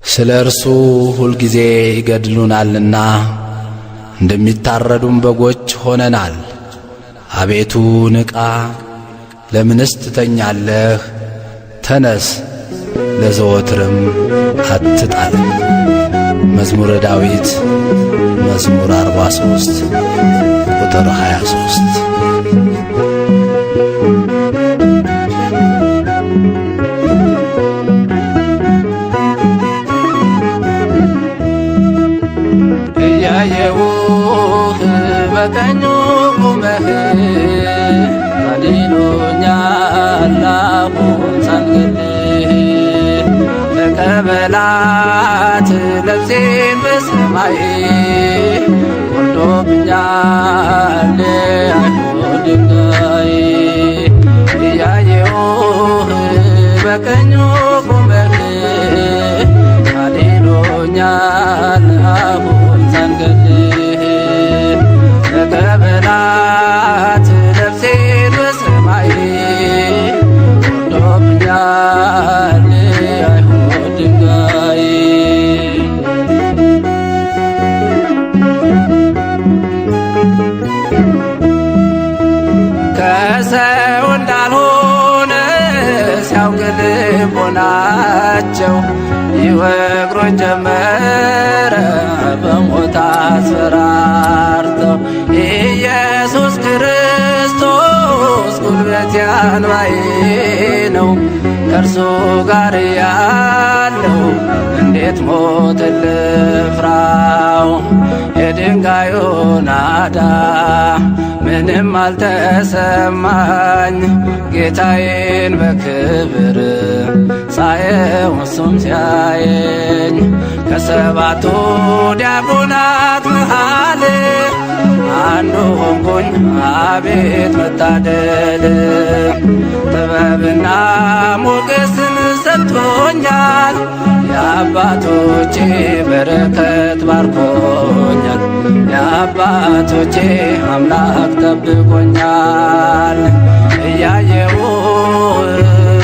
ስለ እርሱ ሁልጊዜ ይገድሉናልና እንደሚታረዱም በጎች ሆነናል። አቤቱ ንቃ፣ ለምንስ ትተኛለህ? ተነስ፣ ለዘወትርም አትጣል። መዝሙረ ዳዊት መዝሙር 43 ቁጥር 23። እያየሁህ በቀኙ ቁመህ አድኖኛል አሁን ሳልገልህ ተቀበላት ነፍሴን በሰማይ ወርዶብኛል አይሁድ ድንጋይ እያየሁህ በቀኙ ቁመህ አድኖኛል አሁን ሳልገልህ ተቀበላት ነፍሴን በሰማይ ወርዶብኛል አይሁድ ድንጋይ ከሰው እንዳልሆነ ሲያውቅ ልቦናቸው ይወግሮኝ ጀመረ በሞት አስፈራርተው ኢየሱስ ክርስቶስ ጉልበቴ አንባዬ ነው። ከእርሱ ጋር ያለው እንዴት ሞት ልፍራው? የድንጋዩ ናዳ ምንም አልተሰማኝ ጌታዬን በክብር ሳየው እሱም ሲያየኝ ከሰባቱ ዲያቆናት መሃል አንዱ ሆንኩኝ። አቤት መታደል! ጥበብና ሞገስን ሰጥቶኛል። የአባቶቼ በረከት ባርኮኛል። የአባቶቼ አምላክ ጠብቆኛል። እያየሁ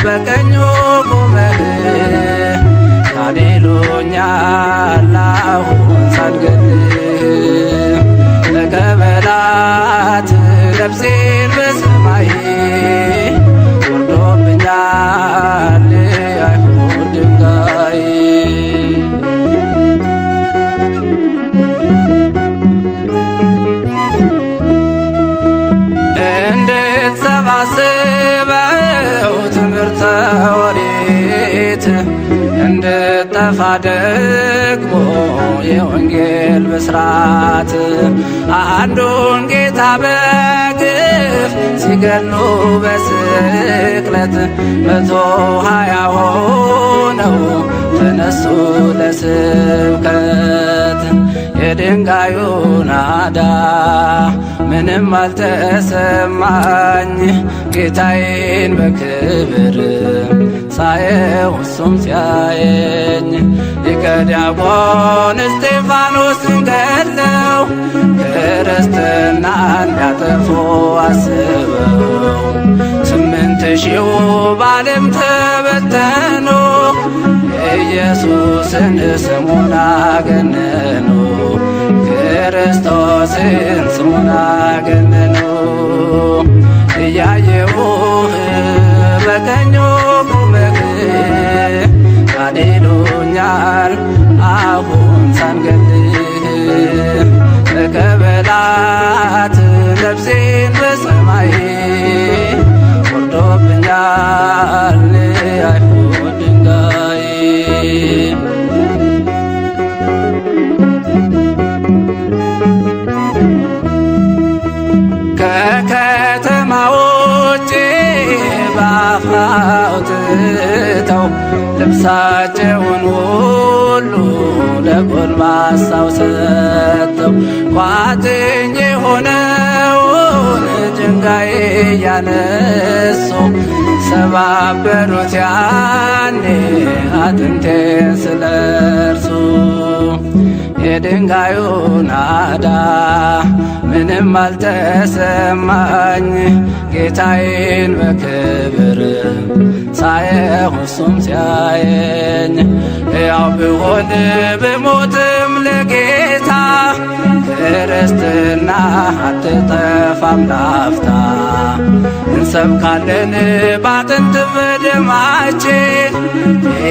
በቀኙ ቁመህ አድኖኛል አሁን ሳልገልህ ተቀበላት ነፍሴን በሰማይ ወርዶብኛል አይሁድ ድንጋይ እንድትሰባስበው ትምህርተ ኦሪት እንድጠፋ ደግሞ የወንጌል ብስራት አንዱን ጌታ በግፍ ሲገሉ በስቅለት 120 ሆነው ተነሱ ለስብከት። የድንጋዩ ናዳ ምንም አልተሰማኝ ጌታዬን በክብር ሳየው እሱም ሲያየኝ ሊቀ ዲያቆን እስጢፋኖስን ገድለው ክርስትና እንዲያጠፉ አስበው 8000 በዓለም ተበተኑ ኢየሱስን ስሙን አገነኑ ክርስቶስን ስሙን አገነኑ እያየሁህ በቀኙ ቁመህ አድኖኛል አሁን ሳልገልህ ተቀበላት ነፍሴን በሰማይ ወርዶብኛል አይሁድ ድንጋይ ከከተማ ውጭ በአፍ አውጥተው ልብሳቸውን ሁሉ ለጎልማሳው ሰጥተው ቋጥኝ የሆነውን ድንጋይ እያነሱ ሰባበሩት ያኔ አጥንቴን ስለርሱ የድንጋዩ ናዳ ምንም አልተሰማኝ ጌታዬን በክብር ሳየው እሱም ሲያየኝ ያው ብሆን ብሞትም ለጌታ ክርስትና አትጠፋም ላፍታ እንሰብካለን ባጥንት በደማችን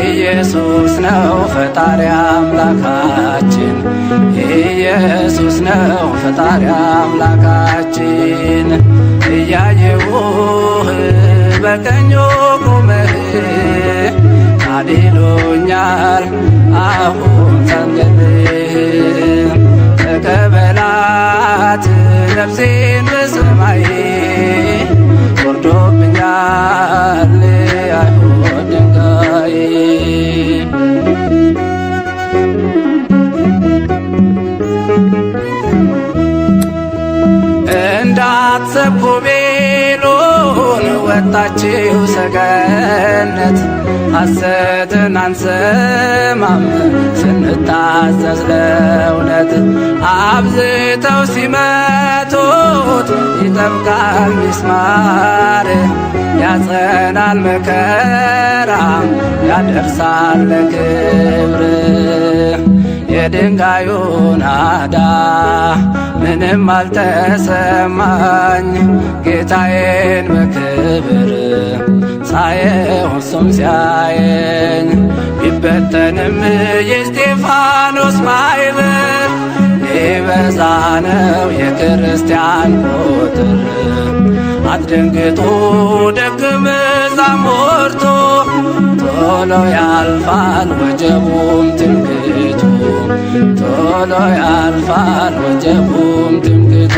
ኢየሱስ ነው ፈጣሪ አምላካችን ኢየሱስ ነው ፈጣሪ አምላካችን እያየሁህ በቀኙ ቆመህ አድኖኛል አሁን ሳንገልህ ተቀበላት ነፍሴን በሰማይ ወርዶብኛል አይሁድ ድንጋይ እንዳትሰብኩ ቤሎን ወጣችው ሰገነት ሐሰትን አንሰማም ስንታዘዝ ለእውነት አብዝተው ሲመቱት ይጠብቃል ሚስማር ያጸናል መከራ ያደርሳል ለክብር የድንጋዩ ናዳ ምንም አልተሰማኝ ጌታዬን በክብር ሳየው እሱም ሲያየኝ ቢበተንም የእስጢፋኖስ ማዕበል ሊበዛ ነው የክርስቲያን ቁጥር አትደንግጡ ደቀ መዛሙርቱ ቶሎ ያልፋል ወጀቡም ትምክህቱ ቶሎ ያልፋል ወጀቡም ትምክህቱ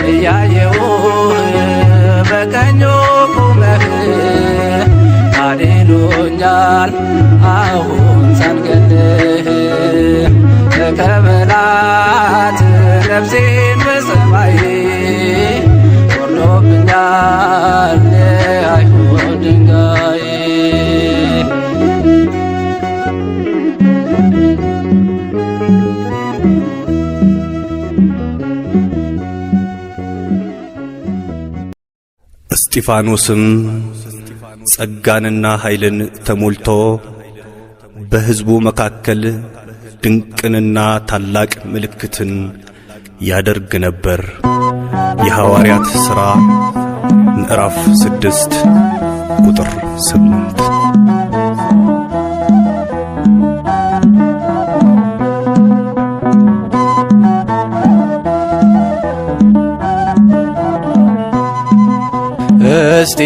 እያየሁህ በቀኙ ቆመህ አድኖኛል አሁን ሳንገልህ ተቀበላት ነፍሴን በሰማይ ወርዶብኛል አይሁድ ድንጋይ እስጢፋኖስም ጸጋንና ኃይልን ተሞልቶ በሕዝቡ መካከል ድንቅንና ታላቅ ምልክትን ያደርግ ነበር። የሐዋርያት ሥራ ምዕራፍ 6 ቁጥር 8።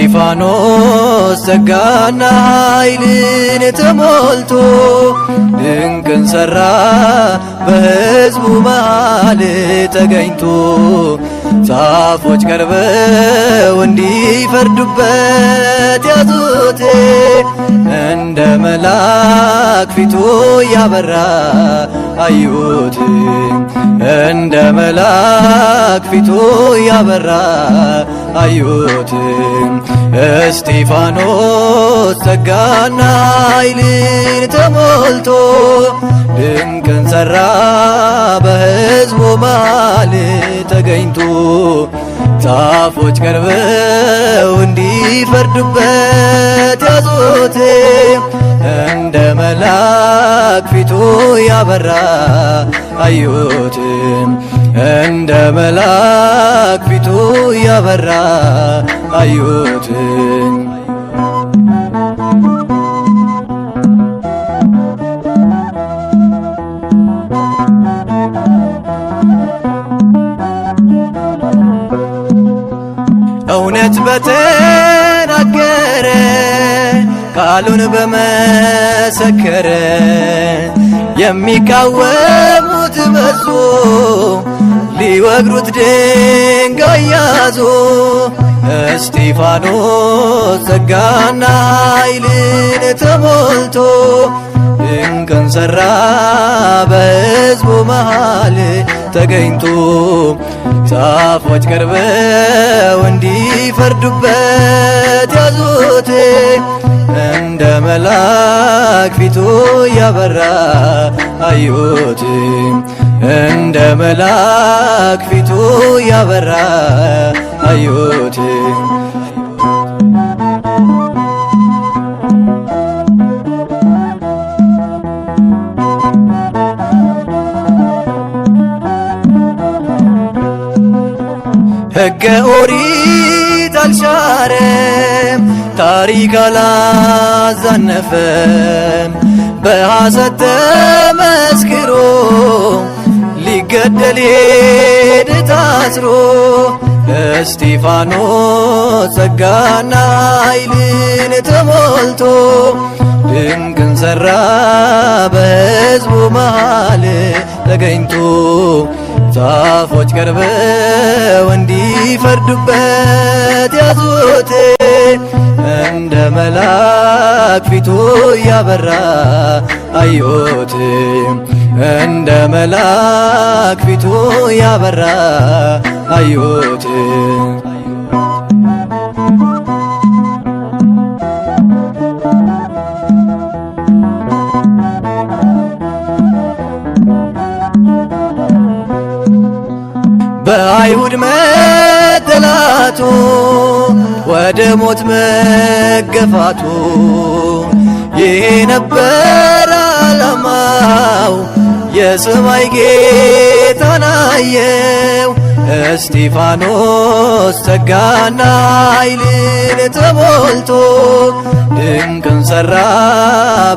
እስጢፋኖስ ጸጋና ኃይልን ተሞልቶ ድንቅን ሠራ በሕዝቡ መሃል ተገኝቶ ጻፎች ቀርበው እንዲፈርዱበት ያዙት እንደ መልአክ ፊቱ ያበራ አዩት እንደ መልአክ ፊቱ ያበራ አዩት እስጢፋኖስ ጸጋና ኃይልን ተሞልቶ ድንቅን ሠራ በሕዝቡ መሃል ተገኝቶ ጻፎች ቀርበው እንዲፈርዱበት ያዙት እንደ መልአክ ፊቱ ያበራ አዩት እንደ መልአክ ፊቱ ያበራ አዩት እውነት በተናገረ ቃሉን በመሰከረ የሚቃወሙት በዙ ሊወግሩት ድንጋይ ያዙ እስጢፋኖስ ጸጋና ኃይልን ተሞልቶ ድንቅን ሠራ በሕዝቡ መሃል ተገኝቶ ዛፎች ቀርበው እንዲፈርዱበት ያዙት። እንደ መልአክ ፊቱ ያበራ አዩት። እንደ መልአክ ፊቱ ያበራ አዩት። ሕገ ኦሪት አልሻረም፣ ታሪክ አላዛነፈም። በሐሰት ተመስክሮ ሊገደል ሄደ ታስሮ። እስጢፋኖስ ጸጋና ኃይልን ተሞልቶ ድንቅን ሠራ በሕዝቡ መሃል ተገኝቶ። ዛፎች ቀርበው እንዲፈርዱበት ያዙት። እንደ መልአክ ፊቱ ያበራ አዩት። እንደ መልአክ ፊቱ ያበራ አዩት። በአይሁድ መጠላቱ ወደ ሞት መገፋቱ ይሄ ነበር ዓላማው። የሰማይ ጌታን አየው። እስጢፋኖስ ጸጋና ኃይልን ተሞልቶ ድንቅን ሠራ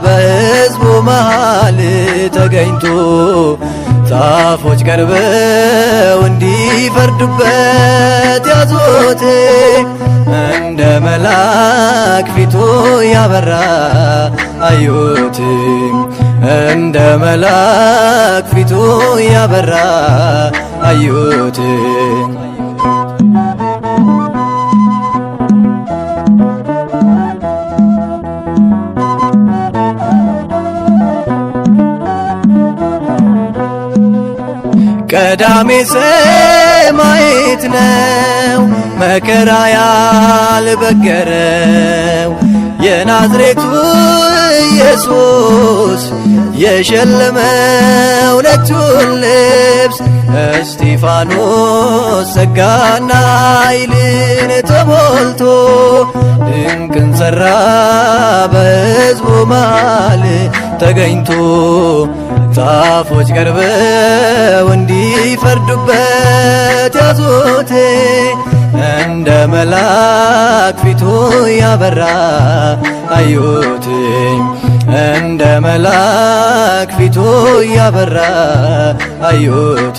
በሕዝቡ መሃል ተገኝቶ። ዛፎች ቀርበው እንዲፈርዱበት ያዙት። እንደ መልአክ ፊቱ ያበራ አዩት። እንደ መልአክ ፊቱ ያበራ አዩት። ቀዳሜ ሰማዕት ነው መከራ ያልበገረው። የናዝሬቱ ኢየሱስ የሸለመው ነጩን ልብስ። እስጢፋኖስ ጸጋና ኃይልን ተሞልቶ ድንቅን ሠራ በሕዝቡ መሃል ተገኝቶ። ዛፎች ቀርበው እንዲፈርዱበት ያዙት። እንደ መልአክ ፊቱ ያበራ አዩት። እንደ መልአክ ፊቱ ያበራ አዩት።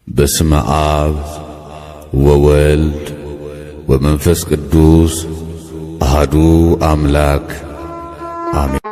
በስመ አብ ወወልድ ወመንፈስ ቅዱስ አሐዱ አምላክ አሜን።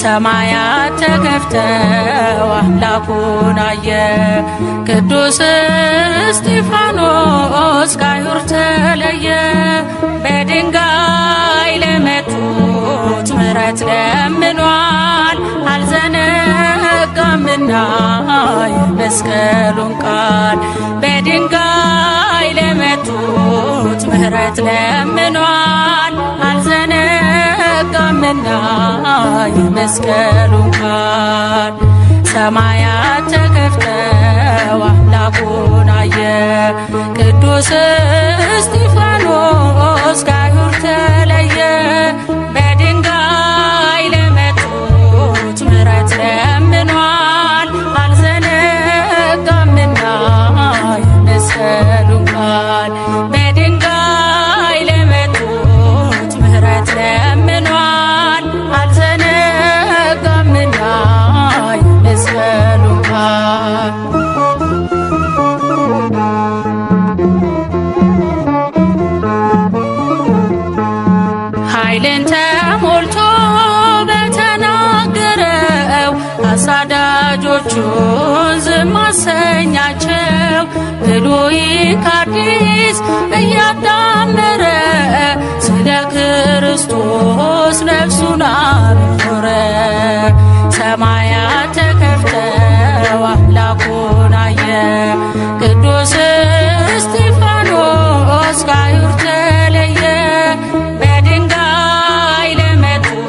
ሰማያት ተከፍተው አምላኩን አየ። ቅዱስ እስጢፋኖስ ከአይሁድ ተለየ። በድንጋይ ለመቱት ምሕረት ለምኗል። አልዘነጋምና የመስቀሉን ቃል። በድንጋይ ለመቱት ምሕረት ለምኗል። አልዘነጋምና የመስቀሉን ቃል። ሰማያት ተከፍተው አምላኩን አየ። ቅዱስ እስጢፋኖስ ከአይሁድ ተለየ። በድንጋይ ለመቱት ከብሉይ ከአዲስ እያጣመረ ስለ ክርስቶስ ነፍሱን አኖረ። ሰማያት ተከፍተው አምላኩን አየ። ቅዱስ እስጢፋኖስ ከአይሁድ ተለየ። በድንጋይ ለመቱት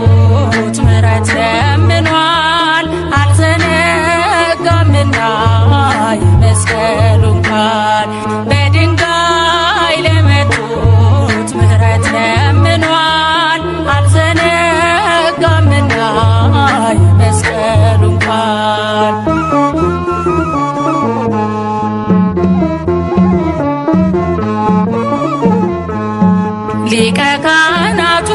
ምሕረት ለምኗል። አልዘነጋምና የመስቀሉን ቃል። በድንጋይ ለመቱት ምሕረት ለምኗል። አልዘነጋምና የመስቀሉን ቃል። ሊቀ ካህናቱ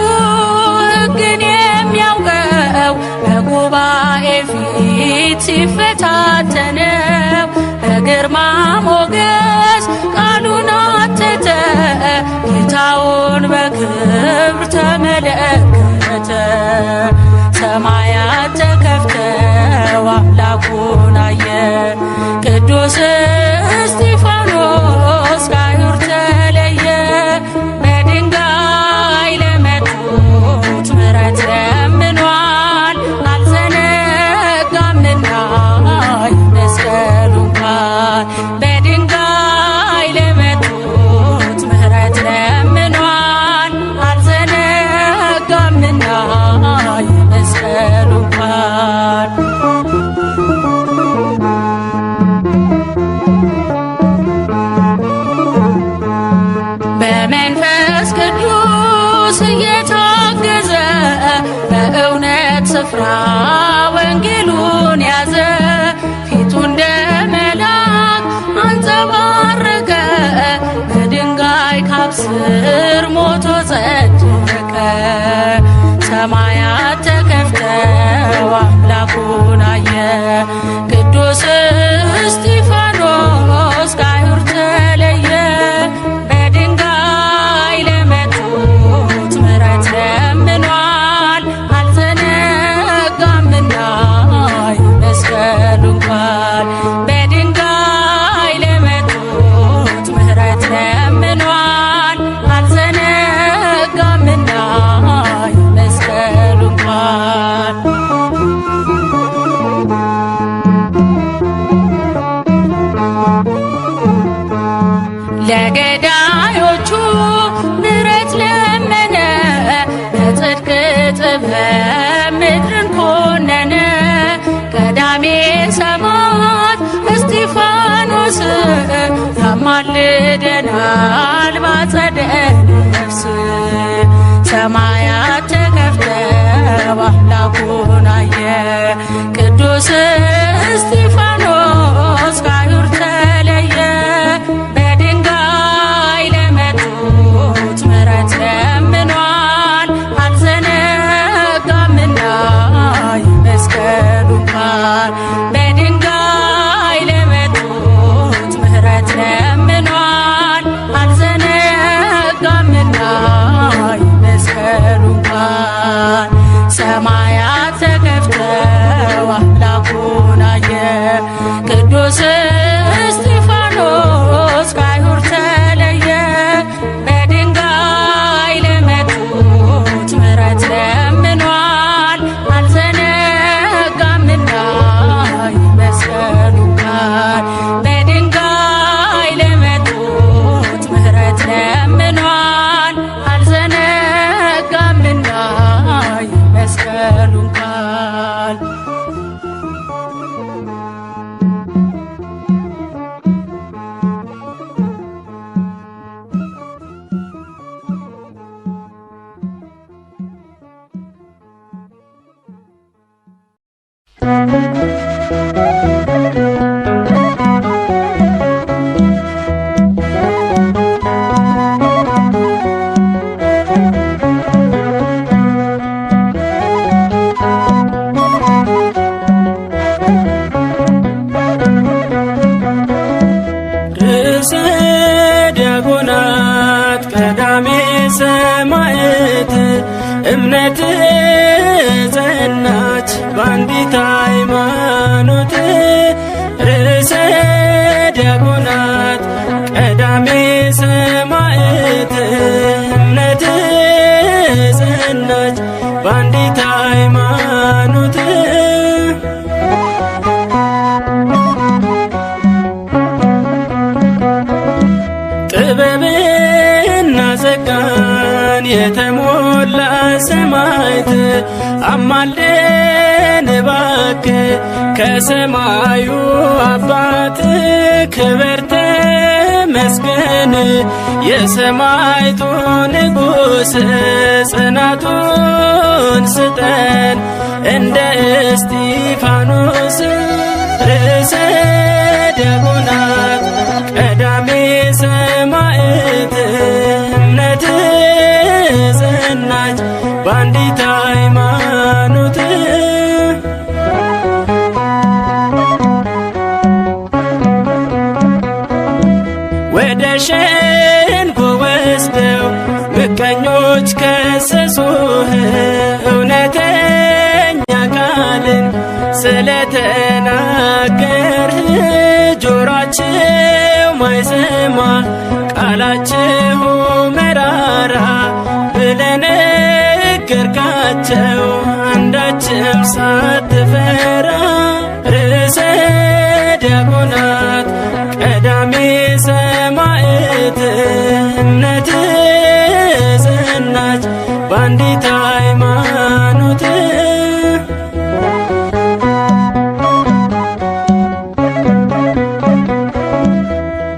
ሕግን የሚያውቀው በጉባኤ ፊት ሲፈታተነው በግርማ ሞገስ ቃሉን አተተ። ጌታውን በክብር ተመለከተ። ሰማያት ተከፍተው አምላኩን አየ። ቅዱስ እስጢፋኖስ ከአይሁድ ተለየ። በድንጋይ ለመቱት ምሕረት ለምኗል። አልዘነጋምና የመስቀሉን ቃል። በድንጋይ ለመቱት ምሕረት ለምኗል። አልዘነጋምና የመስቀሉን ቃል። በመንፈስ ቅዱስ እየታገዘ በእውነት ስፍራ ወንጌሉን ያዘ። ፊቱ እንደ መልአክ አንጸባረቀ። በድንጋይ ካብ ስር ሞቶ ጸደቀ። ሰማያት ተከፍተው አምላኩን አየ። ቅዱስ እስጢፋኖስ ከአይሁድ ተለየ። በድንጋይ ለመቱት ምሕረት ለምኗል። አልዘነጋምና የመስቀሉን ቃል። በድንጋይ ለመቱት ምሕረት ለምኗል። አልዘነጋምና የመስቀሉን ቃል። ለገዳዮቹ ምሕረት ለመነ። በጽድቅ ጥበብ ምድርን ኮነነ። ቀዳሜ ሰማዕት እስጢፋኖስ ያማልደናል ባጸደ ነፍስ። ሰማያት ተከፍተው አምላኩን አየ። ቅዱስ እስጢፋኖስ ከአይሁድ ተለየ። በድንጋይ ለመቱት ምሕረት ለምኗል። አልዘነጋምና የመስቀሉን ቃል። በድንጋይ ለመቱት ምሕረት ለምኗል። አልዘነጋምና የመስቀሉን ቃል። ሰማያት ተከፍተው አምላኩን አየ። ቅዱስ እስጢፋኖስ ከአይሁድ ተለየ። በድንጋይ ለመቱት ምሕረት ለምኗል። አልዘነጋምና የመስቀሉን ቃል። በድንጋይ ለመቱት ምሕረት ለምኗል። አልዘነጋምና የመስቀሉን ቃል። እምነት ጸናች በአንዲት ሃይማኖት ርዕሰ ዲያቆናት ሰማዕት እምነት ጸናች በአንዲት ሃይማኖት ጥበብና ጸጋን የተሞላ ሰማዕት አማልደን እባክህ ከሰማዩ አባት ክብር ተመስገን የሰማዕቱ ንጉሥ ጽናቱን ስጠን እንደ እስጢፋኖስ ርዕሰ ዲያቆናት ቀዳሜ ሰማዕት እምነት ጸናች በአንዲት ሃይማኖት ወደ ሸንጎ ወስደው ምቀኞች ከሰሱህ እውነተኛ ቃልን ስለተናገርህ ጆሮአቸው ማይሰማ ቃላቸው መራራ ብለህ ነገርካቸው አንዳችም ሳትፈራ ርዕሰ ዲያቆናት ቀዳሜ ሰማዕት እምነት ጸናች በአንዲት ሃይማኖት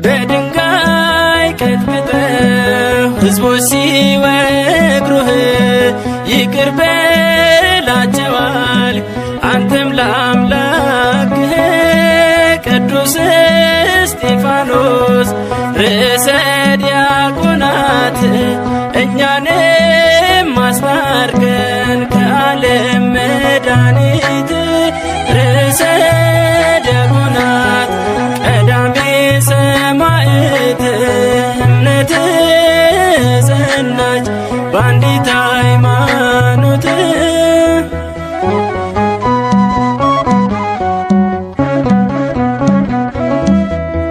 በድንጋይ ቀጥቅጠው ሕዝቦች ሲወግሩህ ይቅር በላቸዋል አንተም ለአምላክህ ቅዱስ እስጢፋኖስ ርዕሰ ዲያቆናት እኛንም አስታርቀን ከዓለም መድኃኒት ርዕሰ ዲያቆናት ቀዳሜ ሰማዕት እምነት ጸናች በአንዲት ሃይማኖት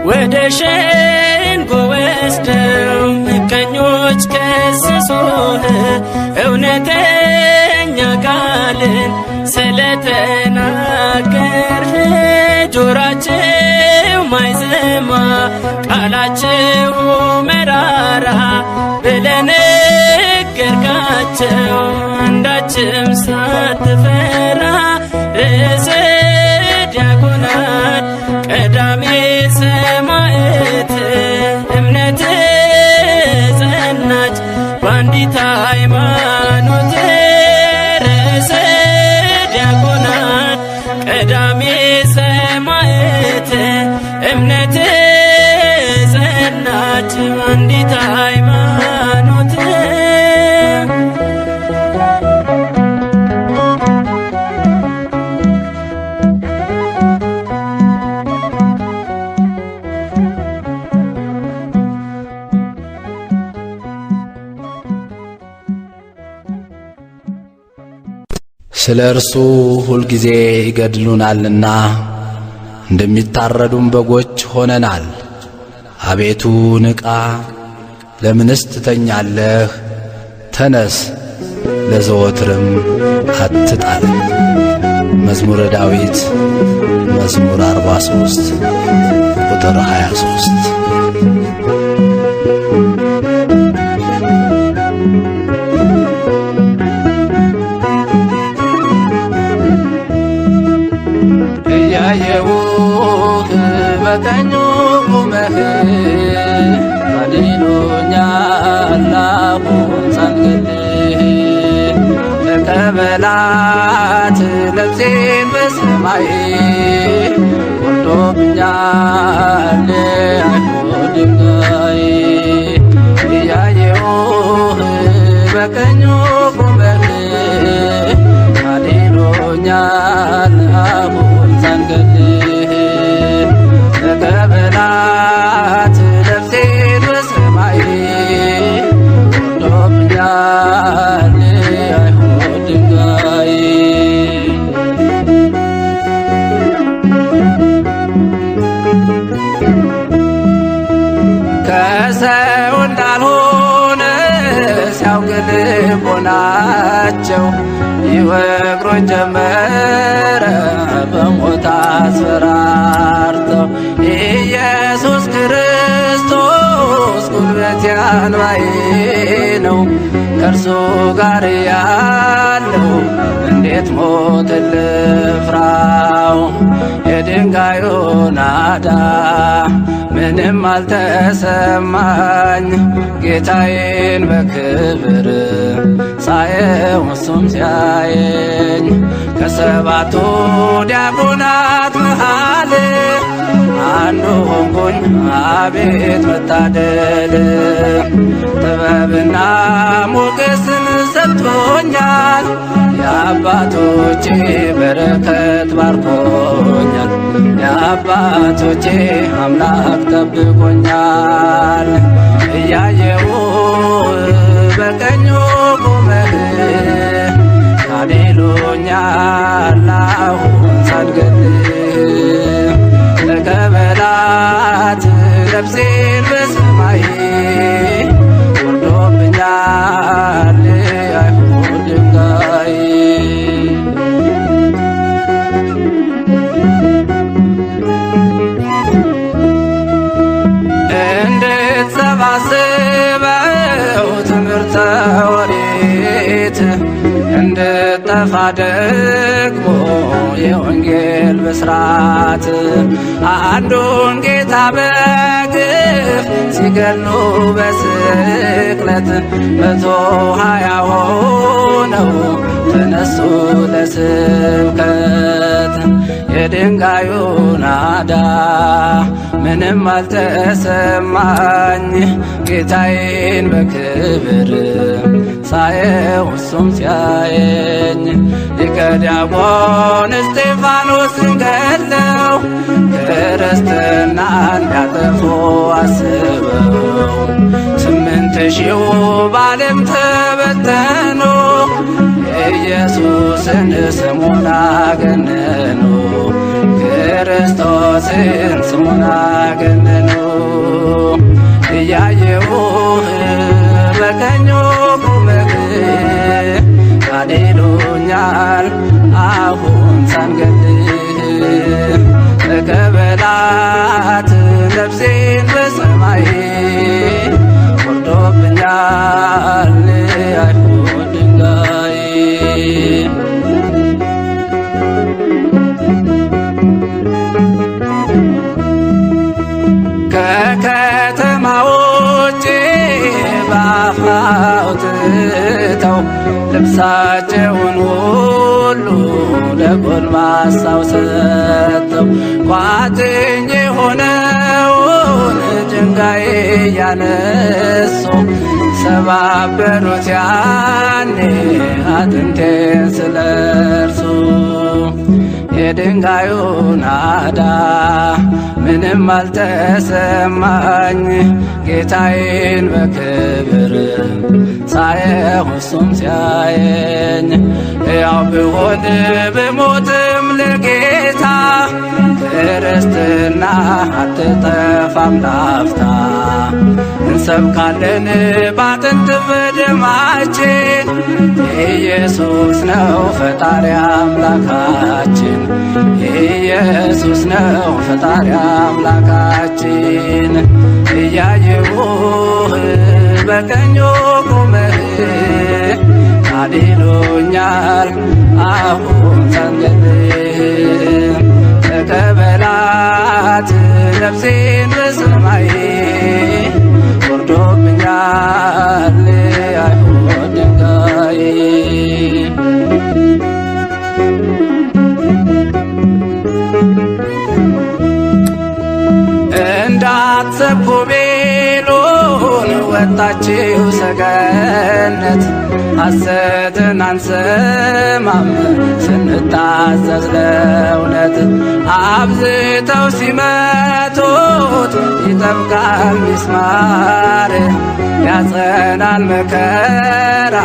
ወደ ሸንጎ ወስደው ምቀኞች ከሰሱህ እውነተኛ ቃልን ስለተናገርህ ጆሮአቸው ማይሰማ ቃላቸው መራራ ብለህ ነገርካቸው አንዳችም ሳትፈራ ርዕሰ ዲያቆናት ቀዳሜ ሰማዕት እምነት ጸናች በአንዲት ሃይማኖት ርዕሰ ዲያቆናት ቀዳሜ ሰማዕት እምነት ጸናች በአንዲት ሃይማኖት ስለ እርሱ ሁልጊዜ ይገድሉናልና እንደሚታረዱም በጎች ሆነናል። አቤቱ ንቃ፣ ለምንስ ትተኛለህ? ተነስ፣ ለዘወትርም አትጣለን። መዝሙረ ዳዊት መዝሙር 43 ቁጥር 23። እያየሁህ በቀኙ ቁመህ አድኖኛል አሁን ሳልገልህ ተቀበላት ነፍሴን በሰማይ ወርዶብኛል አይሁድ ድንጋይ እያየሁህ በቀኙ ቁመህ አድኖኛል አሁን ሳልገልህ ተቀበላት ነፍሴን በሰማይ ወርዶብኛል አይሁድ ድንጋይ ከሰው እንዳልሆን ሳያውቅ ልቦናቸው ይወግሩኝ ጀመረ በሞት አስፈራርተው። ኢየሱስ ክርስቶስ ጉልበቴ አንባዬ ነው፣ ከእርሱ ጋር ያለው እንዴት ሞት ልፍራው። የድንጋዩ ናዳ ምንም አልተሰማኝ፣ ጌታዬን በክብር ሳየው እሱም ሲያየኝ። ከሰባቱ ዲያቆናት መሃል አንዱ ሆንኩኝ፣ አቤት መታደል። ጥበብና ሞገስን ሰጥቶኛል፣ የአባቶቼ በረከት ባርኮኛል። የአባቶቼ አምላክ ጠብቆኛል። እያየው በቀኙ ቆመህ ካሌሎኛል አሁን ሳልገልህ። ተቀበላት ነፍሴን በሰማይ ወርዶብኛል አይሁድ ድንጋይ። እንድትሰባስበው ትምህርተ ኦሪት እንድጠፋ ደግሞ የወንጌል ብስራት። አንዱን ጌታ በግፍ ሲገሉ በስቅለት 120 ሆነው ተነሱ ለስብከት። የድንጋዩ ናዳ ምንም አልተሰማኝ፣ ጌታዬን በክብር ሳየው እሱም ሲያየኝ። ሊቀ ዲያቆን እስጢፋኖስን ገድለው ክርስትናን ሊያጠፉ አስበው 8000 በዓለም ተበተኑ፣ ኢየሱስን ስሙን አገነኑ። ክርስቶስን ስሙን አገነኑ። እያየሁህ በቀኙ ቆመህ ካሌሉኛል አሁን ሳንገልህ። ተቀበላት ነፍሴን በሰማይ ወርዶብኛል አይሁድ ድንጋይ። ከከተማ ውጭ በአፍ አውጥተው ልብሳቸውን ሁሉ ለጎልማሳው ሰጥተው ቋጥኝ የሆነውን ድንጋይ እያነሱ ሰባበሩት ያኔ አጥንቴን ስለርሱ። የድንጋዩ ናዳ ምንም አልተሰማኝ፣ ጌታዬን በክብር ሳየው እሱም ሲያየኝ። ያው ብሆን ብሞትም ለጌታ ክርስትና አትጠፋም ላፍታ። እንሰብካለን ባጥንት በደማችን ኢየሱስ ነው ፈጣሪ አምላካችን። ኢየሱስ ነው ፈጣሪ አምላካችን። እያየሁህ በቀኙ ቆመህ ካሌሉኛል አሁን ሳንገልህ። ተቀበላት ነፍሴን በሰማይ ወርዶብኛል አይሁድ ድንጋይ። እንዳትሰብኩ ቤሎን ወጣችው ሰገነት፣ ሐሰትን አንሰማም ስንታዘዝ ለእውነት። አብዝተው ሲመቱት ይጠብቃል ሚስማር፣ ያጸናል መከራ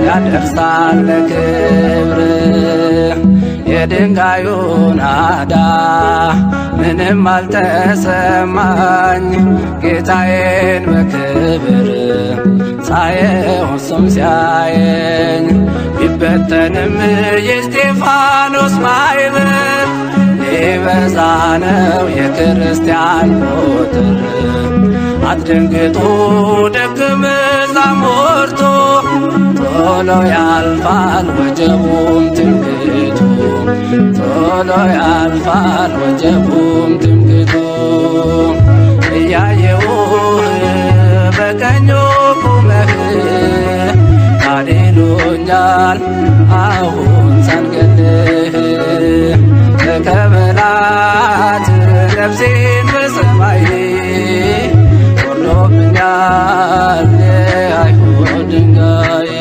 ያደርሳል ለክብር። የድንጋዩ ናዳ ምንም አልተሰማኝ፣ ጌታዬን በክብር ሳየው እሱም ሲያየኝ ቢበተንም የእስጢፋኖስ ማኅበር ሊበዛ ነው የክርስቲያን ቁጥር። አትደንግጡ ደቀ መዛሙርቱ ቶሎ ያልፋል ወጀቡም ትምክህቱ ቶሎ ያልፋል ወጀቡም ትምክህቱ። እያየሁህ በቀኙ ቁመህ ታድኖኛል አሁን ሳልገልህ ተቀበላት ነፍሴን በሰማይ ወርዶብኛል የአይሁድ ድንጋይ።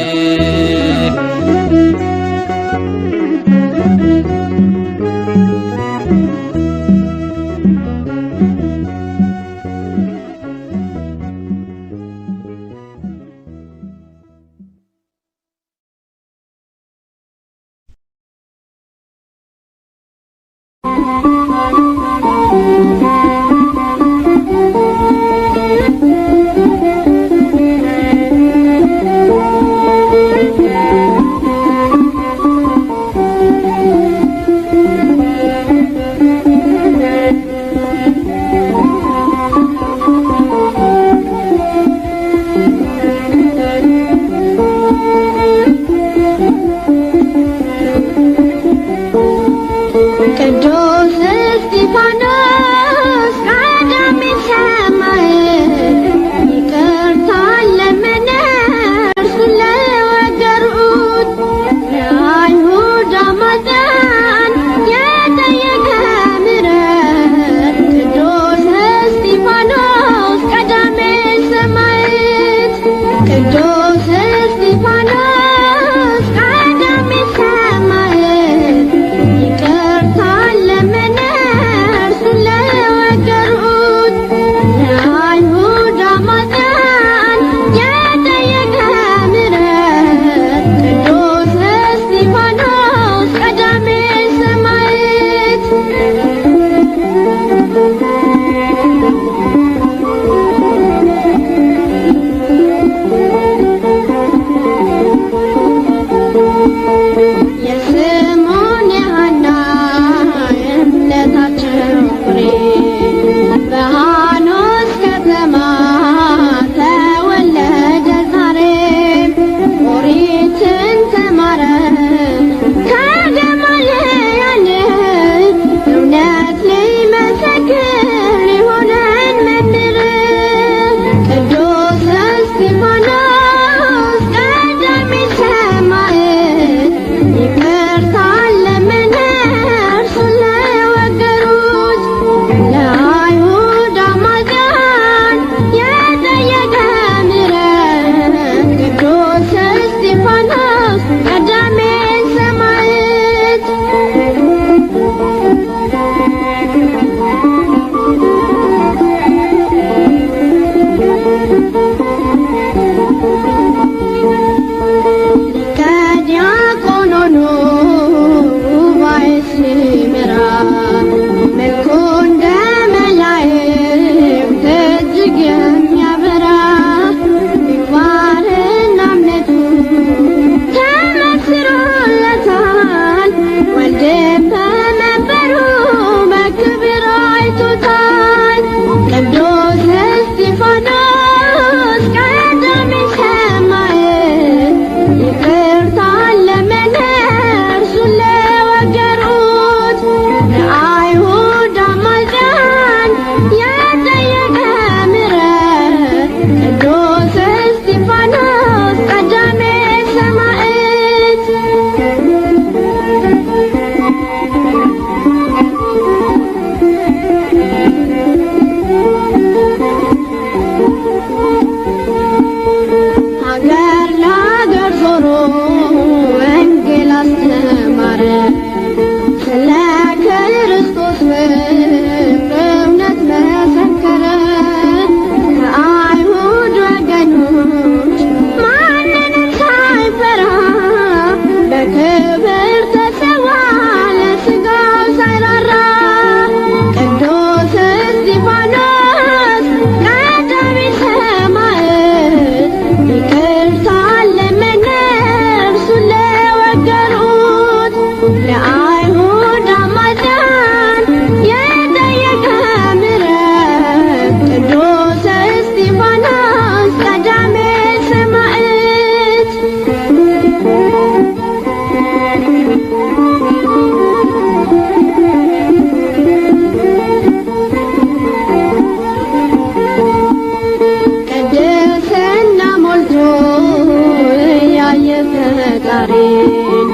ባህሪን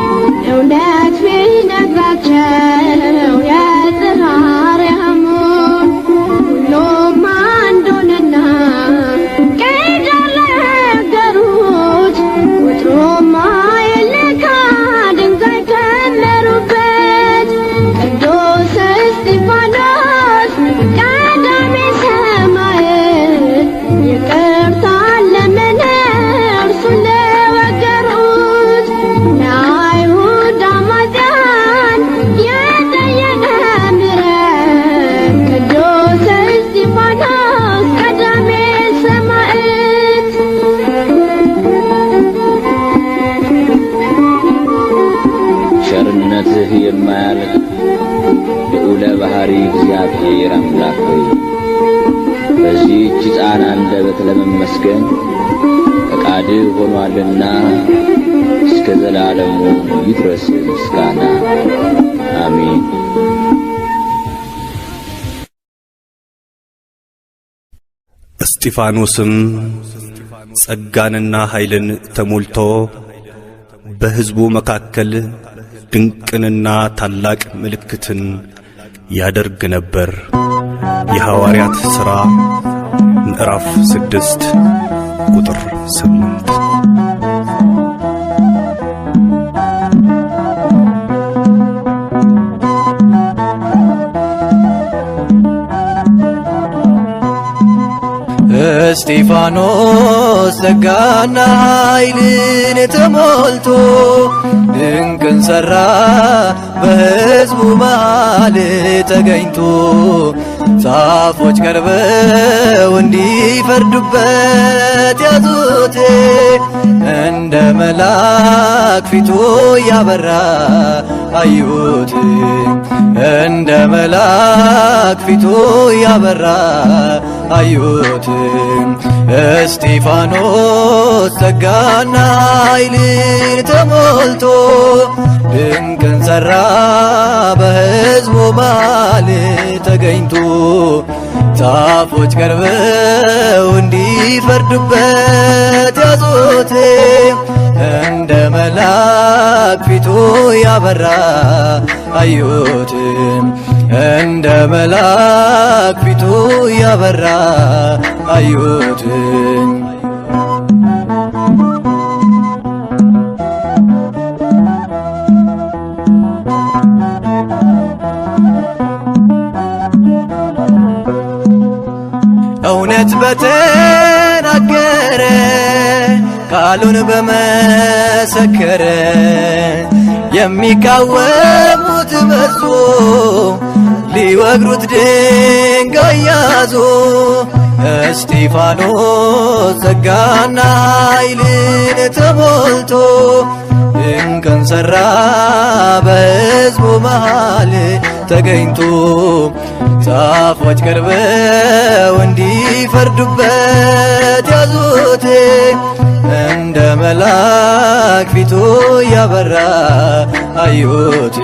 እውነት ቢነግራቸው የጽራርያሙን ሁሉም አንዱንና ቀይድ አልነገሩት ወትሮም አይለካ ድንጋይ ከመሩበት ቅዱስ እስጢፋኖስ ቀዳሜ ሰማዕት ይቅርታ ለመነ እርሱን ለወገሩት ለአይሁድ አማጽያን የጠየቀ ምሕረት ቅዱስ እስጢፋኖስ ቀዳሜ ሰማዕት ቸርነትህ የማያልቅ ልዑለ ባሕሪ እግዚአብሔር አምላክ ሆይ በዚህች ሕፃን አንደበት ለመመስገን ፈቃድህ ሆኗልና እስከ ዘላለሙ ይድረስ ምስጋና አሜን። እስጢፋኖስም ጸጋንና ኃይልን ተሞልቶ በሕዝቡ መካከል ድንቅንና ታላቅ ምልክትን ያደርግ ነበር። የሐዋርያት ሥራ ምዕራፍ 6 ቁጥር 8። እስጢፋኖስ ጸጋና ኃይልን ተሞልቶ ድንቅን ሠራ በሕዝቡ መሃል ተገኝቶ ጻፎች ቀርበው እንዲፈርዱበት ያዙት እንደ መልአክ ፊቱ ያበራ አዩት እንደ መልአክ ፊቱ ያበራ አዩት እስጢፋኖስ ጸጋና ኃይልን ተሞልቶ ድንቅን ሠራ በሕዝቡ መሃል ተገኝቶ ጻፎች ቀርበው እንዲፈርዱበት ያዙት እንደ መልአክ ፊቱ ያበራ አዩት እንደ መልአክ ፊቱ ያበራ አዩት። እውነት በተናገረ ቃሉን በመሰከረ የሚቃወሙት በዙ ሊወግሩት ድንጋይ ያዙ። እስጢፋኖስ ጸጋና ኃይልን ተሞልቶ ድንቅን ሠራ በሕዝቡ መሃል ተገኝቶ ጻፎች ቀርበው እንዲፈርዱበት ያዙት እንደ መልአክ ፊቱ ያበራ አዩት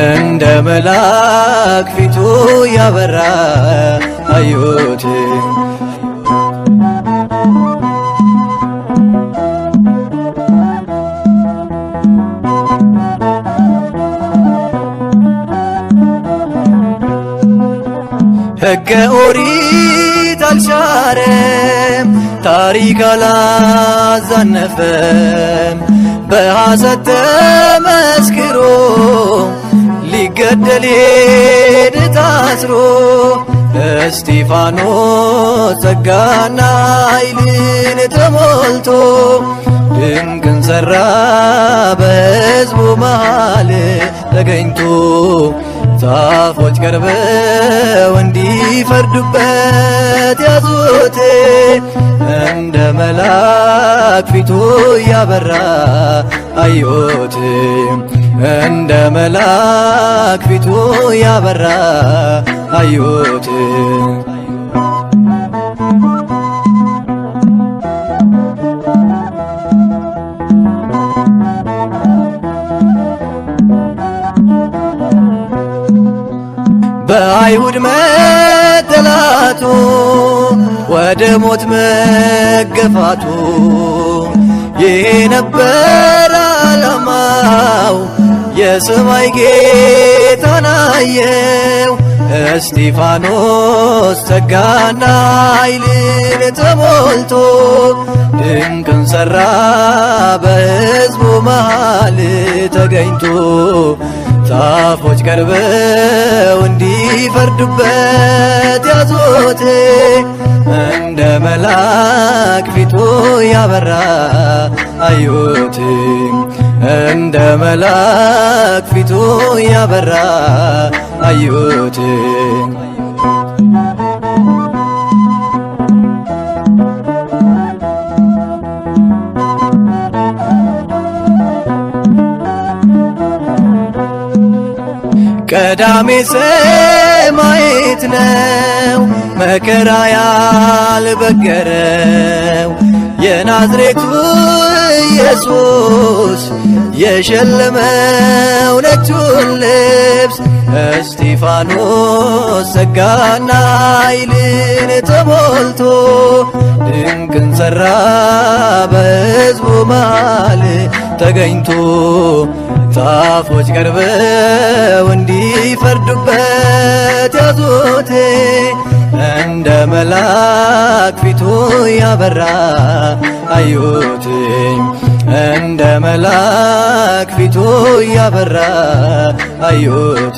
እንደ መልአክ ፊቱ ያበራ አዩት። ሕገ ኦሪት አልሻረም ታሪክ አላዛነፈም በሐሰት ተመስክሮ ሊገደል ሄደ ታስሮ እስጢፋኖስ ጸጋና ኃይልን ተሞልቶ ድንቅን ሠራ በሕዝቡ መሃል ተገኝቶ ጻፎች ቀርበው እንዲፈርዱበት ያዙት እንደ መልአክ ፊቱ ያበራ አዩት እንደ መልአክ ፊቱ ያበራ አዩት። በአይሁድ መጠላቱ ወደ ሞት መገፋቱ ይህ ነበር የሰማይ ጌታን አየው እስጢፋኖስ ጸጋና ኃይልን ተሞልቶ ድንቅን ሠራ በሕዝቡ መሃል ተገኝቶ ጻፎች ቀርበው እንዲፈርዱበት ያዞት እንደ መልአክ ፊቱ ያበራ አዩት እንደ መልአክ ፊቱ ያበራ አዩት ቀዳሜ ሰማዕት ነው መከራ ያልበገረው የናዝሬቱ ኢየሱስ የሸለመው ነጩን ልብስ እስጢፋኖስ ጸጋና ኃይልን ተሞልቶ ድንቅን ሠራ በሕዝቡ መሃል ተገኝቶ ጻፎች ቀርበው እንዲፈርዱበት ያዙት እንደ መልአክ ፊቱ ያበራ አዩት እንደ መልአክ ፊቱ ያበራ አዩት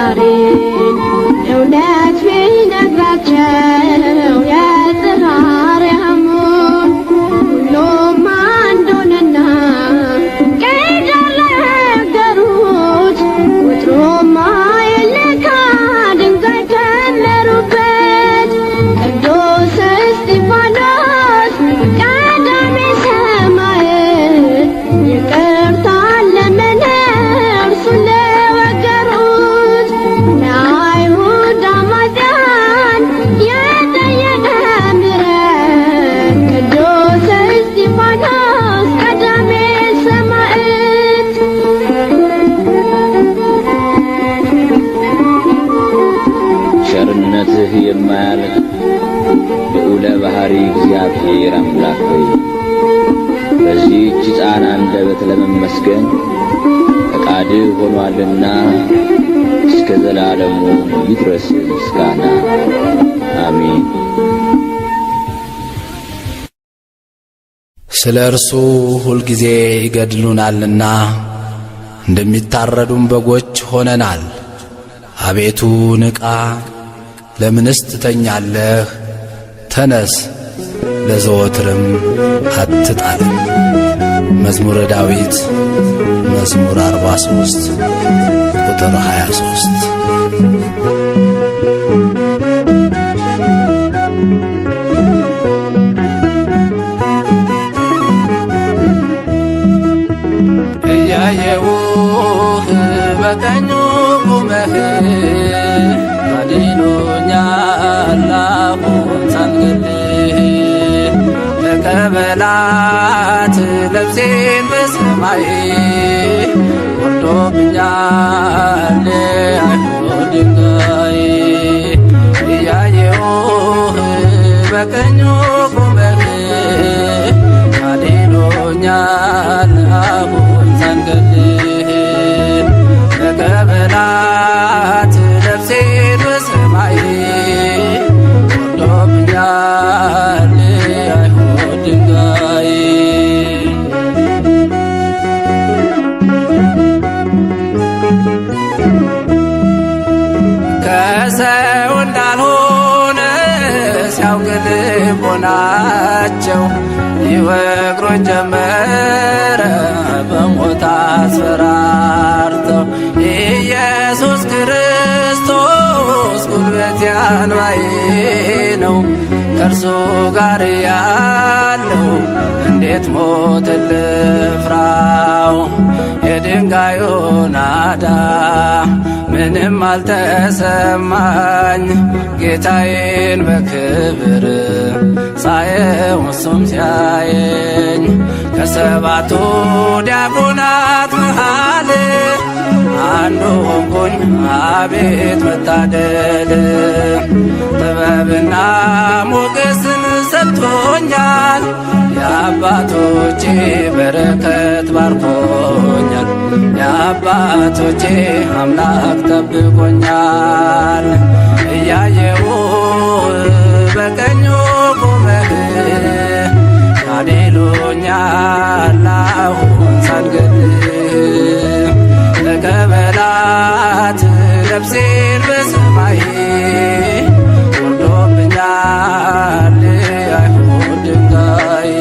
ዛሬን እውነት ቢነግራቸው የጽራርያሙ ሁሉም አንድ ሆነና ቀዳለ ነገሩት ቁጥሩማ የለካ ድንጋይ ከመሩበት ቅዱስ እስጢፋኖስ ቀዳሜ ሰማዕት ይቅርታ ለመነ እርሱን ለወገሩት ለአይሁድ አማጽያን የጠየቀ ምሕረት ቅዱስ እስጢፋኖስ ቀዳሜ ሰማዕት ቸርነትህ የማያልቅ ልዑለ ባሕሪ እግዚአብሔር አምላክ ሆይ በዚህች ሕፃን አንደበት ለመመስገን ፈቃድህ ሆኗልና እስከ ዘላለሙ ይድረስ ምስጋና አሜን። ስለ እርሱ ሁልጊዜ ይገድሉናልና እንደሚታረዱም በጎች ሆነናል። አቤቱ ንቃ፣ ለምንስ ትተኛለህ? ተነስ፣ ለዘወትርም አትጣለን። መዝሙረ ዳዊት መዝሙር 43 ቁጥር 23። እያየሁህ በቀኙ ቁመህ አድኖኛል አሁን ሳልገልህ ተቀበላት ነፍሴን በሰማይ ወርዶብኛል አይሁድ ድንጋይ እያየሁህ በቀኙ ቁመህ አድኖኛል አሁን ሳልገልህ ተቀበላት ነፍሴን በሰማይ ወርዶብኛል አይሁድ ድንጋይ ከሰው እንዳልሆነ ሲያውቅ ልቦናቸው ይወግሩኝ ጀመረ በሞት አስፈራርተው ኢየሱስ ክርስቶስ ጉልበት ያንባዬ ነው ከእርሱ ጋር ያለው እንዴት ሞት ልፍራው የድንጋዩ ናዳ ምንም አልተሰማኝ ጌታዬን በክብር ሳየው እሱም ሲያየኝ ከሰባቱ ዲያቆናት መሃል አንዱ ሆንኩኝ አቤት መታደል ጥበብና ሞገስን ሰጥቶኛል የአባቶቼ በረከት ባርኮኛል የአባቶቼ አምላክ ጠብቆኛል እያየው በቀኙ ቆመህ አድኖኛል አሁን ሳልገልህ ተቀበላት ነፍሴን በሰማይ ወርዶብኛል አይሁድ ድንጋይ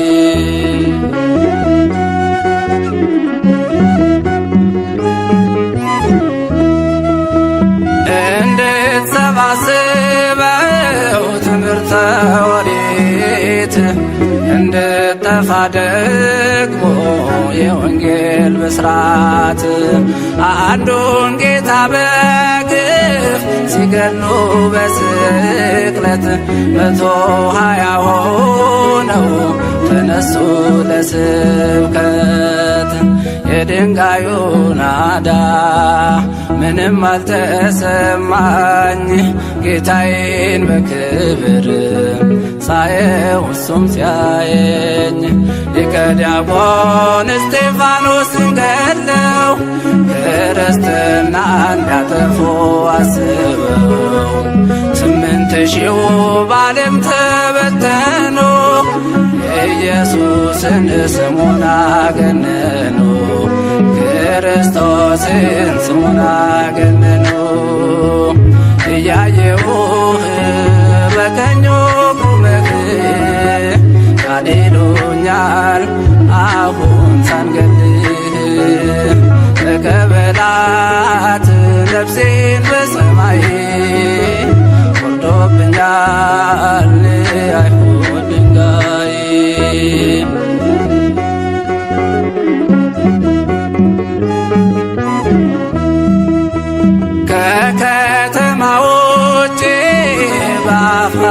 እንድትሰባስበው ትምህርተ ኦሪት እንድጠፋ ደግሞ የወንጌል ብስራት አንዱን ጌታ በግፍ ሲገሉ በስቅለት 120 ሆነው ተነሱ ለስብከት የድንጋዩ ናዳ ምንም አልተሰማኝ ጌታዬን በክብር ሳየው እሱም ሲያየኝ ሊቀ ዲያቆን እስጢፋኖስን ገድለው ክርስትና እንዲያጠፉ አስበው 8000 በዓለም ተበተኑ ኢየሱስን ስሙን አገነኑ ክርስቶስን ስሙን አገነኑ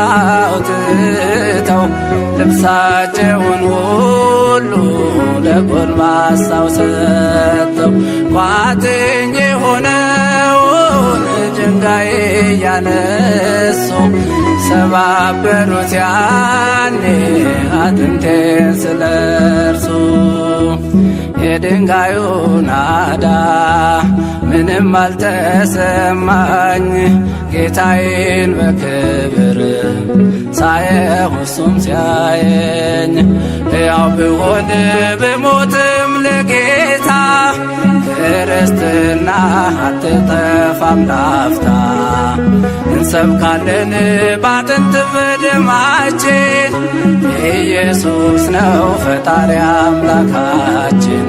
አውጥተው ልብሳቸውን ሁሉ ለጎልማሳው ሰጥተው ቋጥኝ የሆነውን ድንጋይ እያነሱ ሰባበሩት ያኔ አጥንቴን ስለርሱ። የድንጋዩ ናዳ ምንም አልተሰማኝ ጌታዬን በክብር ሳየው እሱም ሲያየኝ ሕያው ብሆን ብሞትም ለጌታ ክርስትና አትጠፋም ላፍታ። እንሰብካለን ባጥንት በደማችን ኢየሱስ ነው ፈጣሪ አምላካችን፣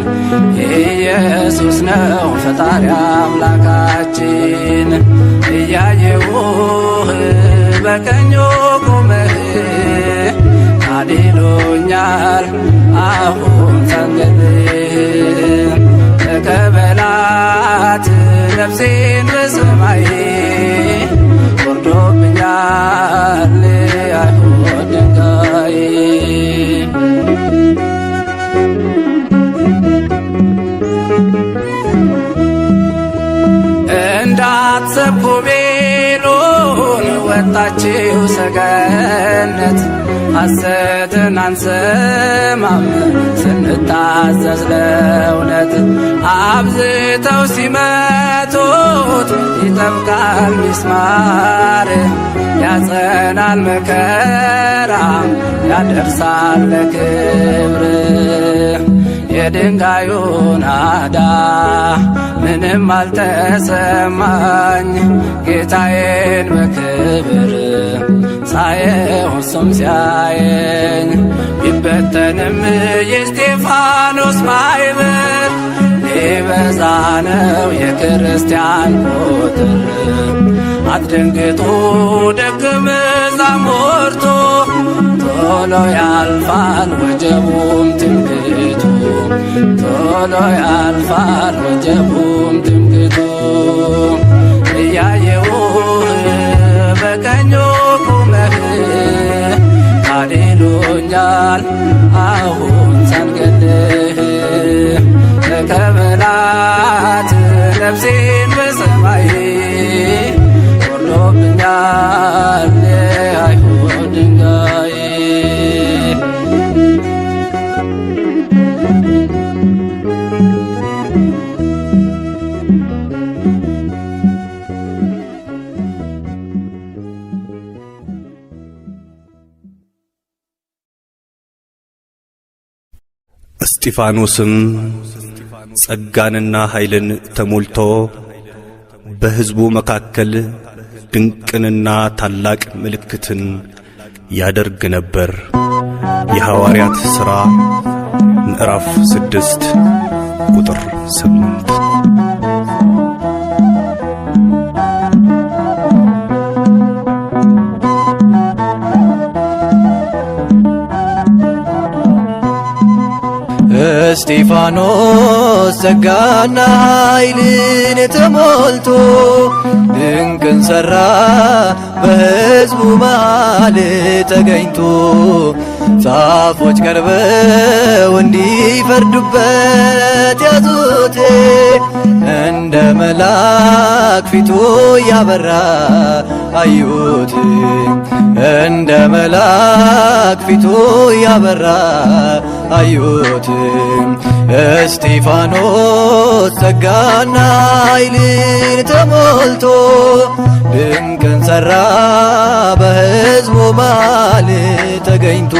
ኢየሱስ ነው ፈጣሪ አምላካችን። እያየሁህ በቀኙ ቆመህ አድኖኛል አሁን ሰንገድህ። ተቀበላት ነፍሴን በሰማይ ወርዶብኛል አይሁድ ድንጋይ። እንዳትሰብኩ ቤሎን ወጣችው ሰገነት ሐሰትን አንሰማም ስንታዘዝ ለእውነት። አብዝተው ሲመቱት ይጠብቃል ሚስማር ያጸናል መከራ ያደርሳል ለክብር። የድንጋዩ ናዳ ምንም አልተሰማኝ ጌታዬን በክብር ሳየው እሱም ሲያየኝ። ቢበተንም የእስጢፋኖስ ማዕበል ሊበዛ ነው የክርስቲያን ቁጥር። አትደንግጡ ደቀ መዛሙርቱ ቶሎ ያልፋል ወጀቡም ትምክህቱ፣ ቶሎ ያልፋል ወጀቡም ትምክህቱ። እያየሁህ በቀኙ ቁመህ አድኖኛል አሁን ሳንገድልህ። ተቀበላት ነፍሴን በሰማይ ወርዶብኛል አይሁድ ድንጋይ። እስጢፋኖስም ጸጋንና ኃይልን ተሞልቶ በሕዝቡ መካከል ድንቅንና ታላቅ ምልክትን ያደርግ ነበር። የሐዋርያት ሥራ ምዕራፍ 6 ቁጥር 8። እስጢፋኖስ ጸጋና ኃይልን ተሞልቶ ድንቅን ሠራ በሕዝቡ መሃል ተገኝቶ። ጻፎች ቀርበው እንዲፈርዱበት ያዙት እንደ መልአክ ፊቱ ያበራ አዩት እንደ መልአክ ፊቱ ያበራ አዩት። እስጢፋኖስ ጸጋና ኃይልን ተሞልቶ ድንቅን ሠራ በሕዝቡ መሃል ተገኝቶ።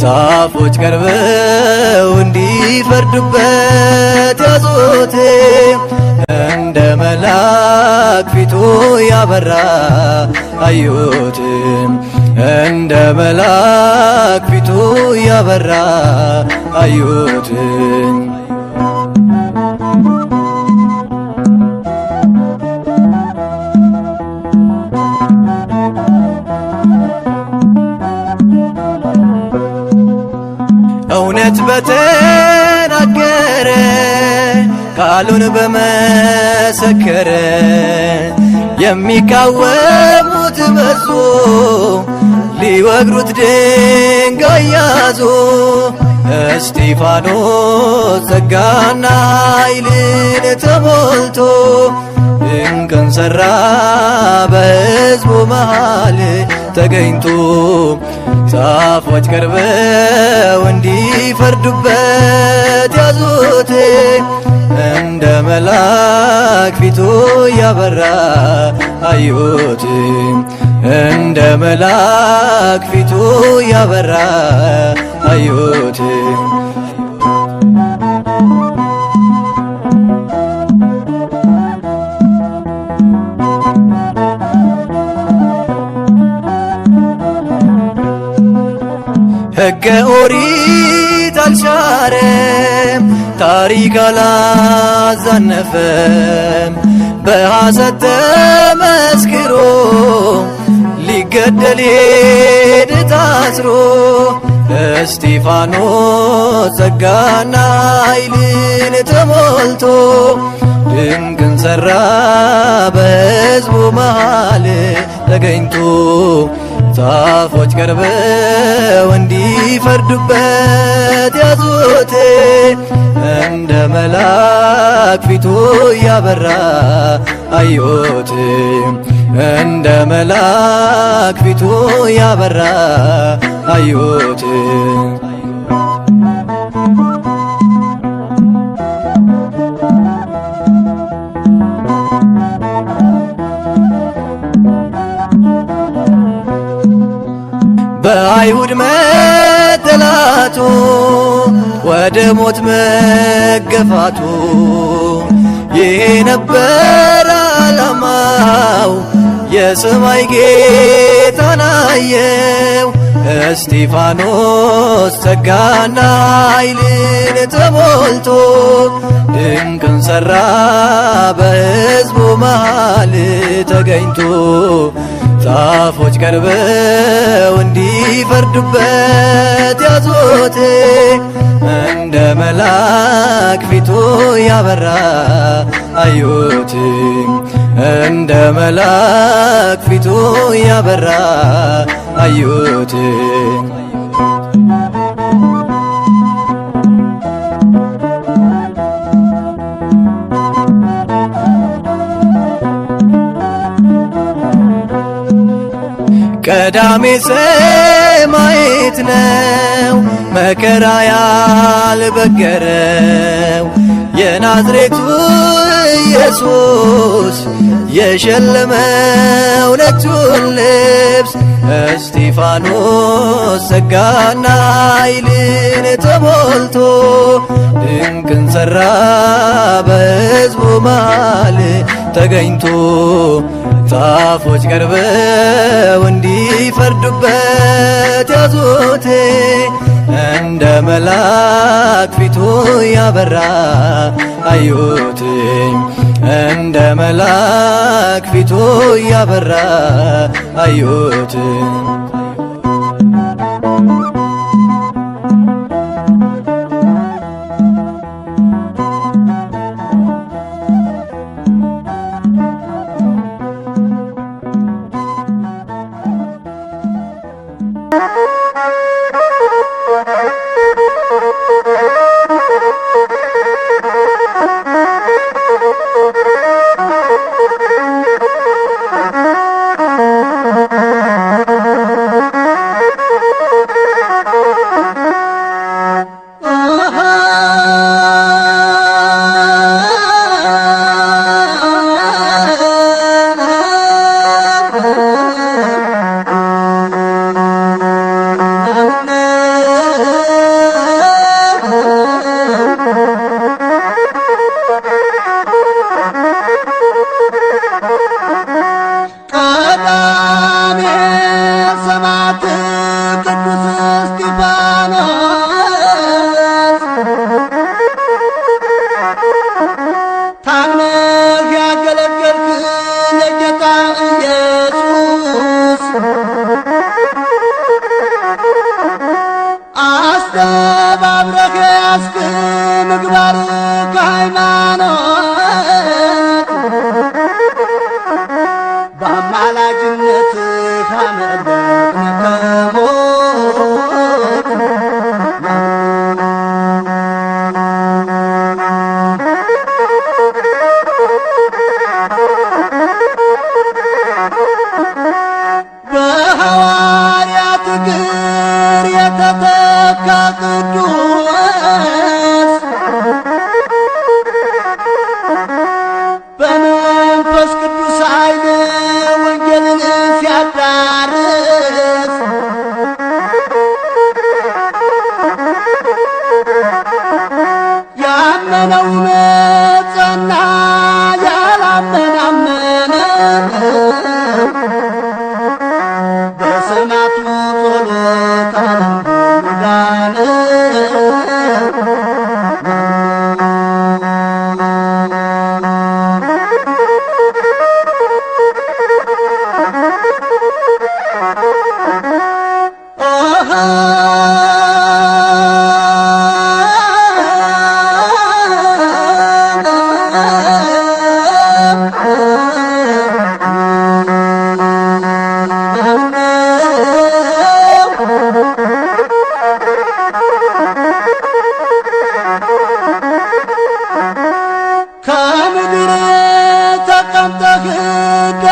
ጻፎች ቀርበው እንዲፈርዱበት ያዙት እንደ መልአክ ፊቱ ያበራ አዩት እንደ መልአክ ፊቱ ያበራ አዩት። እውነት በተናገረ ቃሉን በመሰከረ የሚቃወሙት በዙ ሊወግሩት ድንጋይ ያዙ። እስጢፋኖስ ጸጋና ኃይልን ተሞልቶ ድንቅን ሠራ በሕዝቡ መሃል ተገኝቶ። ጻፎች ቀርበው እንዲፈርዱበት ያዙት እንደ መልአክ ፊቱ ያበራ አዩት እንደ መልአክ ፊቱ ያበራ አዩት። ሕገ ኦሪት አልሻረም ታሪክ አላዛነፈም በሐሰት ተመስክሮ ሊገደል ሄደ ታስሮ። እስጢፋኖስ ጸጋና ኃይልን ተሞልቶ ድንቅን ሠራ በሕዝቡ መሃል ተገኝቶ። ጻፎች ቀርበው እንዲፈርዱበት ያዙት እንደ መልአክ ፊቱ ያበራ አዩት እንደ መልአክ ፊቱ ያበራ አዩት። በአይሁድ መጠላቱ ወደ ሞት መገፋቱ ይሄ ነበር ዓላማው የሰማይ ጌታን አየው። እስጢፋኖስ ጸጋና ኃይልን ተሞልቶ ድንቅን ሠራ በሕዝቡ መሃል ተገኝቶ። ጻፎች ቀርበው እንዲፈርዱበት ያዙት እንደ መልአክ ፊቱ ያበራ አዩት እንደ መልአክ ፊቱ ያበራ አዩት። ቀዳሜ ሰማዕት ነው መከራ ያልበገረው የናዝሬቱ ኢየሱስ የሸለመው ነጩን ልብስ። እስጢፋኖስ ጸጋና ኃይልን ተሞልቶ ድንቅን ሠራ በሕዝቡ መሃል ተገኝቶ። ጻፎች ቀርበው እንዲፈርዱበት ያዙት እንደ መልአክ ፊቱ ያበራ አዩት እንደ መልአክ ፊቱ ያበራ አዩት።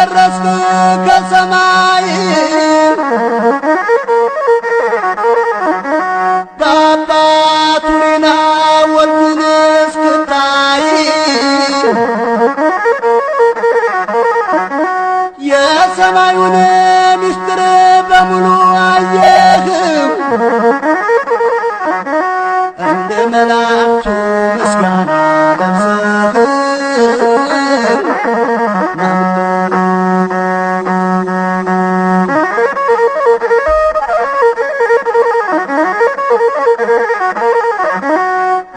ደረስክ ከሰማይ በአባቱ ሪና ወልዱን እስክታይ የሰማዩን ምስጢር በሙሉ አየህ እንደ መላእክቱ ምስጋና ለብሰህ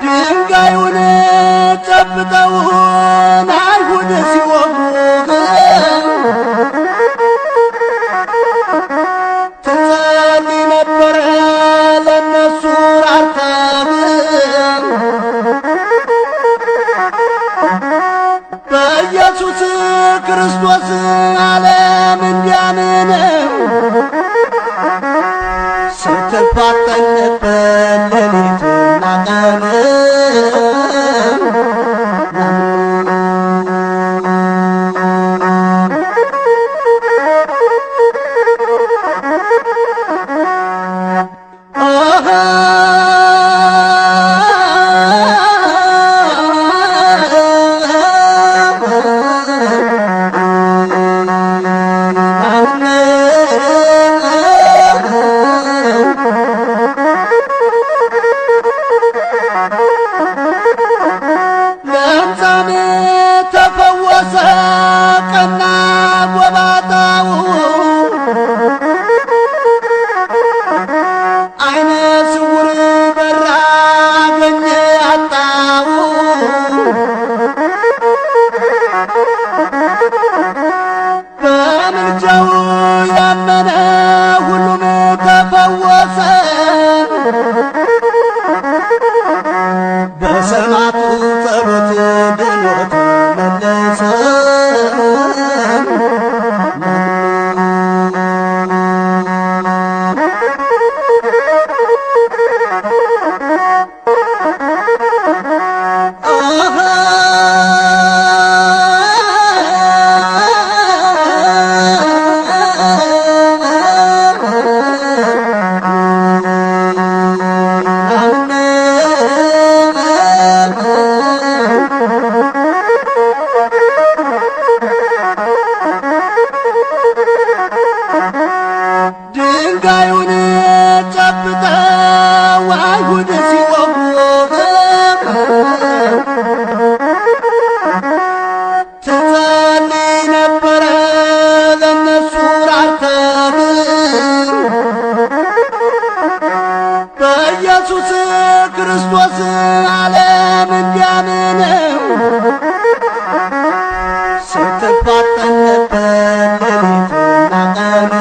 ድንጋዩን ጨብጠውን አይሁድ ሲወጉህ ትጸልይ ነበረ ለነሱ ራርተህ በኢየሱስ ክርስቶስ ዓለም እንዲያምን ስትፋጠን ነበር ሌሊትና ቀን ለምጻሜ ተፈወሰ ቀና ጎባጣው አይነ ስውር በራ አገኘ አጣው በምልጃው ያመነ ሁሉም ተፈወሰ በሰማዕቱ ጸሎት ድኖ ተመለሰ ድንጋዩን ጨብጠው አይሁድ ሲወጉህ ትጸልይ ነበረ ለነሱ ራርተህ በኢየሱስ ክርስቶስ ዓለም እንዲያምን ስትፋጠን ነበር ሌሊትና ቀን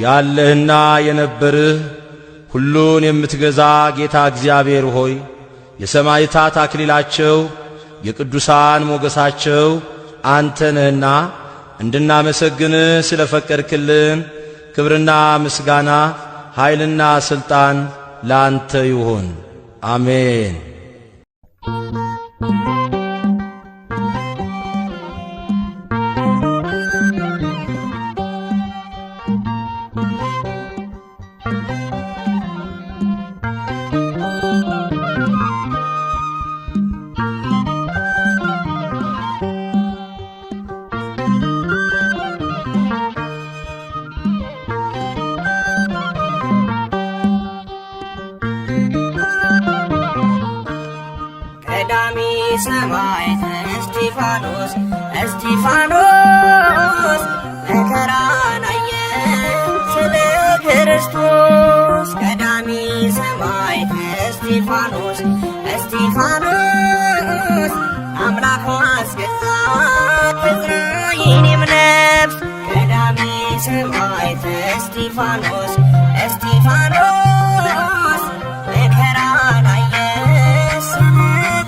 ያለህና የነበርህ ሁሉን የምትገዛ ጌታ እግዚአብሔር ሆይ የሰማዕታት አክሊላቸው የቅዱሳን ሞገሳቸው አንተ ነህና እንድናመሰግንህ ስለ ፈቀድክልን ክብርና ምስጋና ኃይልና ሥልጣን ለአንተ ይሁን። አሜን። ቀዳሚ ሰማዕት እስጢፋኖስ መከራን አየ ስለ ክርስቶስ። ቀዳሚ ሰማዕት እስጢፋኖስ አምላክ አስገዛት እስራኤልም ነፍስ። ቀዳሚ ሰማዕት እስጢፋኖስ መከራን አየ ስለ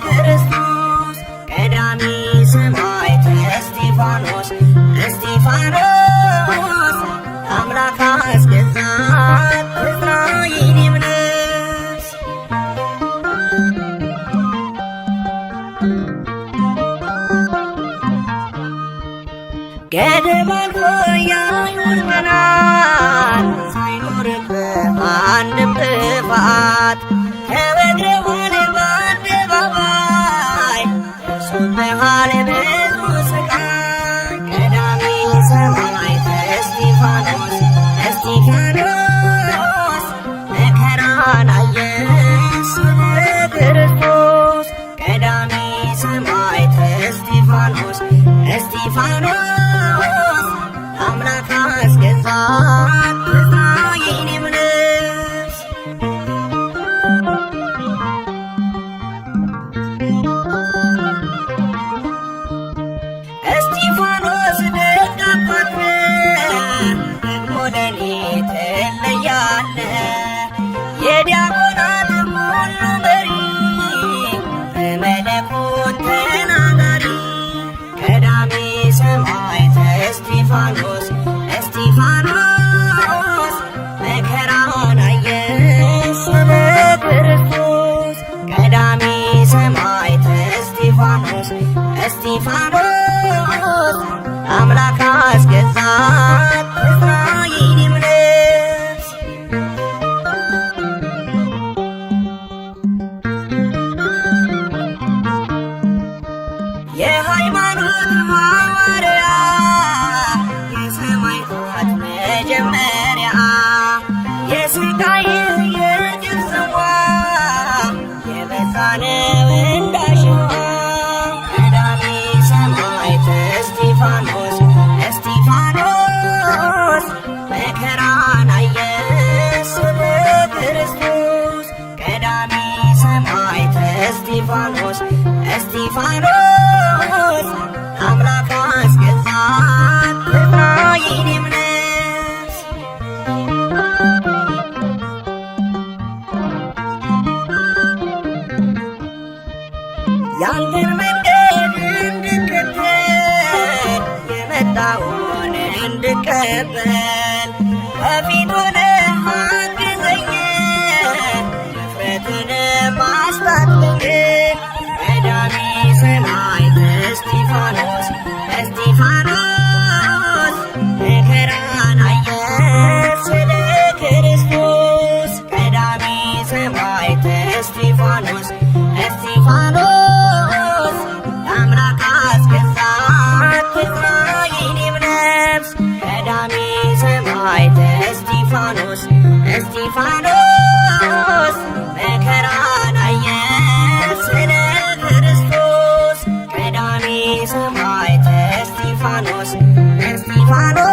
ክርስቶስ። ቀዳሚ ሰማዕት እስጢፋኖስ አምላክ አስገዛት ትዝራ የኔም ነፍስ ገደብ አልፎ የአይሁድ ቀናት ሳይኖርበት አንድም ጥፋት ተበድረዋል በአደባባይ ደርሶብሃል ብዙ ስቃይ ቀዳሚ ሰማዕት እስጢፋኖስ እስጢፋኖስ መከራን አየ ስለ ክርስቶስ ቀዳሚ ሰማዕት እስጢፋኖስ እስጢፋኖስ አምላክ አስገዛት ትዝራ የኔም ነፍስ እስጢፋኖስ ደግ አባት ደግሞ ለኔ ትለያለህ የዲያቆናት ሁሉ መሪ በመለኮት ተናጋሪ ቀዳሚ ሰማዕት እስጢፋኖስ እስጢፋኖስ መከራን አየ ስለ ክርስቶስ ቀዳሚ ሰማዕት እስጢፋኖስ እስጢፋኖስ አምላክ አስገዛት ትዝራ የኔም ነፍስ የሃይማኖት ሐዋርያ የሰማዕታት መጀመሪያ የሥቃይ የግፍ ጽዋ የበዛ ነው እንዳሸዋ ቀዳሚ ሰማዕት እስጢፋኖስ እስጢፋኖስ መከራን አየ ስለ ክርስቶስ ቀዳሚ ሰማዕት እስጢፋኖስ እስጢፋኖስ አምላክ አስገዛት ትዝራ የኔም ነፍስ ያንተን መንገድ እንድከተል የመጣውን እንድቀበል ከፊት ሆነህ አግዘኝ ድፍረትን አስታጥቀኝ ቀዳሚ ሰማዕት እስጢፋኖስ እስጢፋኖስ መከራን አየ ስለ ክርስቶስ ቀዳሚ ሰማዕት እስጢፋኖስ እስጢፋኖስ አምላክ አስገዛት ትዝራ የኔም ነፍስ ቀዳሚ ሰማዕት እስጢፋኖስ እስጢፋኖስ መከራን አየ ስለ ክርስቶስ ቀዳሚ ሰማዕት እስጢፋኖስ እስጢፋኖስ